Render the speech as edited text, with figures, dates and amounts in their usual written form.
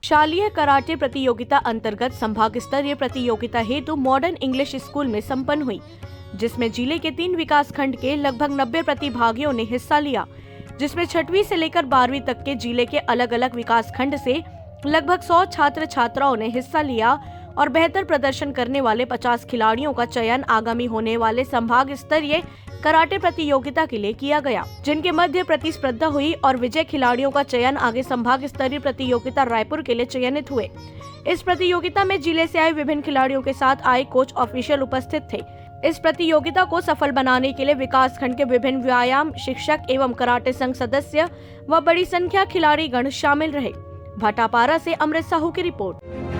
शालेय कराटे प्रतियोगिता अंतर्गत संभाग स्तरीय प्रतियोगिता हेतु मॉडर्न इंग्लिश स्कूल में संपन्न हुई, जिसमें जिले के 3 विकास खंड के लगभग 90 प्रतिभागियों ने हिस्सा लिया, जिसमें 6वीं से लेकर 12वीं तक के जिले के अलग अलग विकास खंड से लगभग 100 छात्र छात्राओं ने हिस्सा लिया और बेहतर प्रदर्शन करने वाले 50 खिलाड़ियों का चयन आगामी होने वाले संभाग स्तरीय कराटे प्रतियोगिता के लिए किया गया, जिनके मध्य प्रतिस्पर्धा हुई और विजय खिलाड़ियों का चयन आगे संभाग स्तरीय प्रतियोगिता रायपुर के लिए चयनित हुए। इस प्रतियोगिता में जिले से आए विभिन्न खिलाड़ियों के साथ आए कोच ऑफिशियल उपस्थित थे। इस प्रतियोगिता को सफल बनाने के लिए विकास खंड के विभिन्न व्यायाम शिक्षक एवं कराटे संघ सदस्य व बड़ी संख्या खिलाड़ी गण शामिल रहे। भाटापारा से अमृत साहू की रिपोर्ट।